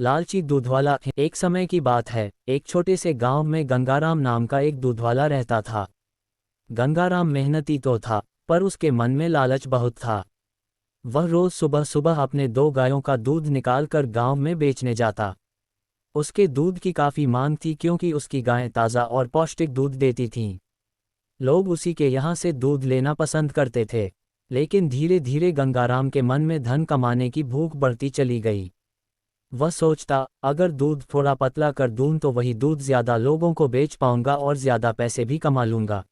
लालची दूधवाला। एक समय की बात है, एक छोटे से गांव में गंगाराम नाम का एक दूधवाला रहता था। गंगाराम मेहनती तो था, पर उसके मन में लालच बहुत था। वह रोज सुबह सुबह अपने 2 गायों का दूध निकालकर गांव में बेचने जाता। उसके दूध की काफी मांग थी क्योंकि उसकी गायें ताज़ा और पौष्टिक दूध देती थीं। लोग उसी के यहाँ से दूध लेना पसंद करते थे। लेकिन धीरे धीरे गंगाराम के मन में धन कमाने की भूख बढ़ती चली गई। वह सोचता, अगर दूध थोड़ा पतला कर दूं तो वही दूध ज्यादा लोगों को बेच पाऊंगा और ज्यादा पैसे भी कमा लूंगा।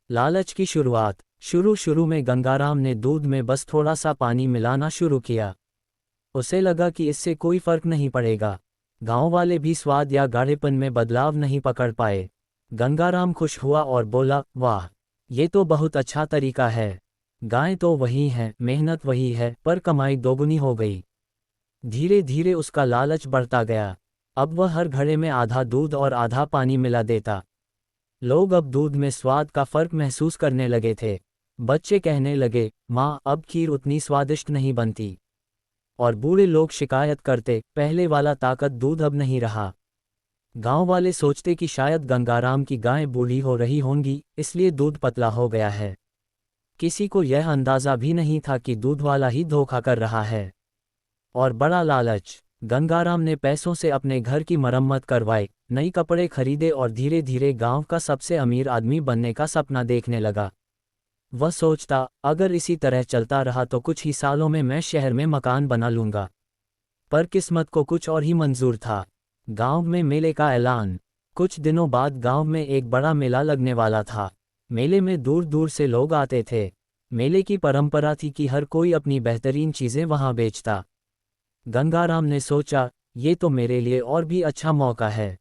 लालच की शुरुआत। शुरू शुरू में गंगाराम ने दूध में बस थोड़ा सा पानी मिलाना शुरू किया। उसे लगा कि इससे कोई फर्क नहीं पड़ेगा। गांव वाले भी स्वाद या गाढ़ेपन में बदलाव नहीं पकड़ पाए। गंगाराम खुश हुआ और बोला, वाह, ये तो बहुत अच्छा तरीका है। गायें तो वही हैं, मेहनत वही है, पर कमाई दोगुनी हो गई। धीरे धीरे उसका लालच बढ़ता गया। अब वह हर घड़े में आधा दूध और आधा पानी मिला देता। लोग अब दूध में स्वाद का फर्क महसूस करने लगे थे। बच्चे कहने लगे, माँ, अब खीर उतनी स्वादिष्ट नहीं बनती। और बूढ़े लोग शिकायत करते, पहले वाला ताकत दूध अब नहीं रहा। गांव वाले सोचते कि शायद गंगाराम की गायें बूढ़ी हो रही होंगी, इसलिए दूध पतला हो गया है। किसी को यह अंदाजा भी नहीं था कि दूध वाला ही धोखा कर रहा है। और बड़ा लालच। गंगाराम ने पैसों से अपने घर की मरम्मत करवाई, नई कपड़े खरीदे और धीरे धीरे गांव का सबसे अमीर आदमी बनने का सपना देखने लगा। वह सोचता, अगर इसी तरह चलता रहा तो कुछ ही सालों में मैं शहर में मकान बना लूंगा। पर किस्मत को कुछ और ही मंजूर था। गांव में मेले का ऐलान। कुछ दिनों बाद गांव में एक बड़ा मेला लगने वाला था। मेले में दूर दूर से लोग आते थे। मेले की परंपरा थी कि हर कोई अपनी बेहतरीन चीजें वहां बेचता। गंगाराम ने सोचा, ये तो मेरे लिए और भी अच्छा मौका है।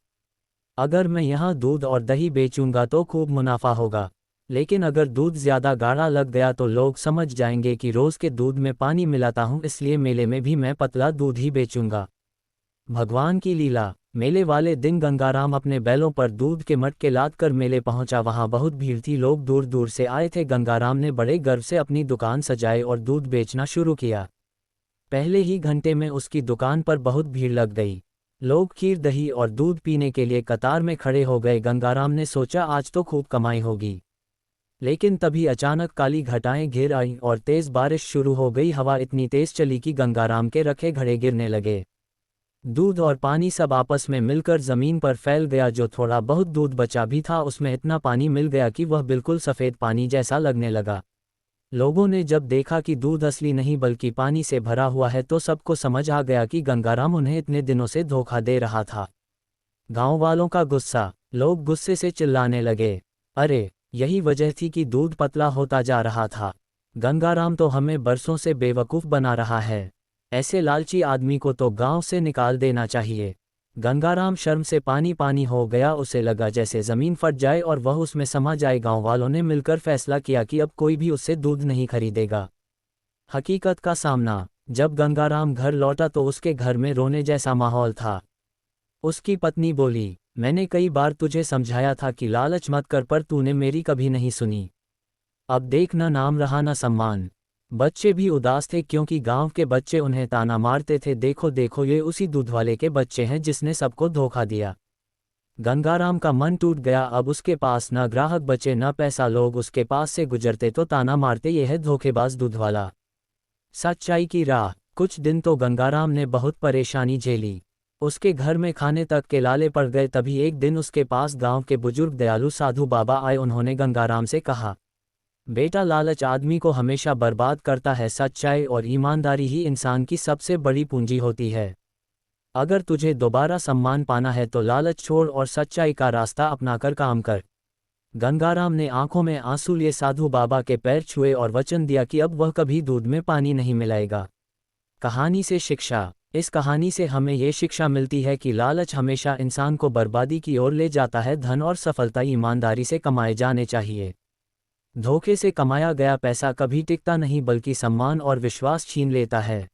अगर मैं यहाँ दूध और दही बेचूंगा तो खूब मुनाफा होगा। लेकिन अगर दूध ज्यादा गाढ़ा लग गया तो लोग समझ जाएंगे कि रोज के दूध में पानी मिलाता हूँ, इसलिए मेले में भी मैं पतला दूध ही बेचूंगा। भगवान की लीला। मेले वाले दिन गंगाराम अपने बैलों पर दूध के मटके लाद कर मेले पहुंचा। वहां बहुत भीड़ थी, लोग दूर दूर से आए थे। गंगाराम ने बड़े गर्व से अपनी दुकान सजाई और दूध बेचना शुरू किया। पहले ही घंटे में उसकी दुकान पर बहुत भीड़ लग गई। लोग खीर, दही और दूध पीने के लिए कतार में खड़े हो गए। गंगाराम ने सोचा, आज तो खूब कमाई होगी। लेकिन तभी अचानक काली घटाएं घिर आईं और तेज बारिश शुरू हो गई। हवा इतनी तेज चली कि गंगाराम के रखे घड़े गिरने लगे। दूध और पानी सब आपस में मिलकर जमीन पर फैल गया। जो थोड़ा बहुत दूध बचा भी था उसमें इतना पानी मिल गया कि वह बिल्कुल सफ़ेद पानी जैसा लगने लगा। लोगों ने जब देखा कि दूध असली नहीं बल्कि पानी से भरा हुआ है तो सबको समझ आ गया कि गंगाराम उन्हें इतने दिनों से धोखा दे रहा था। गांव वालों का गुस्सा। लोग गुस्से से चिल्लाने लगे, अरे, यही वजह थी कि दूध पतला होता जा रहा था। गंगाराम तो हमें बरसों से बेवकूफ़ बना रहा है। ऐसे लालची आदमी को तो गांव से निकाल देना चाहिए। गंगाराम शर्म से पानी पानी हो गया। उसे लगा जैसे ज़मीन फट जाए और वह उसमें समा जाए। गांव वालों ने मिलकर फैसला किया कि अब कोई भी उससे दूध नहीं खरीदेगा। हकीकत का सामना। जब गंगाराम घर लौटा तो उसके घर में रोने जैसा माहौल था। उसकी पत्नी बोली, मैंने कई बार तुझे समझाया था कि लालच मत कर, पर तूने मेरी कभी नहीं सुनी। अब देख, न नाम रहा न सम्मान। बच्चे भी उदास थे क्योंकि गांव के बच्चे उन्हें ताना मारते थे, देखो देखो, ये उसी दूध वाले के बच्चे हैं जिसने सबको धोखा दिया। गंगाराम का मन टूट गया। अब उसके पास न ग्राहक बचे न पैसा। लोग उसके पास से गुजरते तो ताना मारते, ये है धोखेबाज दूध वाला। सच्चाई की राह। कुछ दिन तो गंगाराम ने बहुत परेशानी झेली। उसके घर में खाने तक के लाले पड़ गए। तभी एक दिन उसके पास गांव के बुजुर्ग दयालु साधु बाबा आए। उन्होंने गंगाराम से कहा, बेटा, लालच आदमी को हमेशा बर्बाद करता है। सच्चाई और ईमानदारी ही इंसान की सबसे बड़ी पूंजी होती है। अगर तुझे दोबारा सम्मान पाना है तो लालच छोड़ और सच्चाई का रास्ता अपनाकर काम कर। गंगाराम ने आंखों में आंसू लिए साधु बाबा के पैर छुए और वचन दिया कि अब वह कभी दूध में पानी नहीं मिलाएगा। कहानी से शिक्षा। इस कहानी से हमें ये शिक्षा मिलती है कि लालच हमेशा इंसान को बर्बादी की ओर ले जाता है। धन और सफलता ईमानदारी से कमाए जाने चाहिए। धोखे से कमाया गया पैसा कभी टिकता नहीं बल्कि सम्मान और विश्वास छीन लेता है।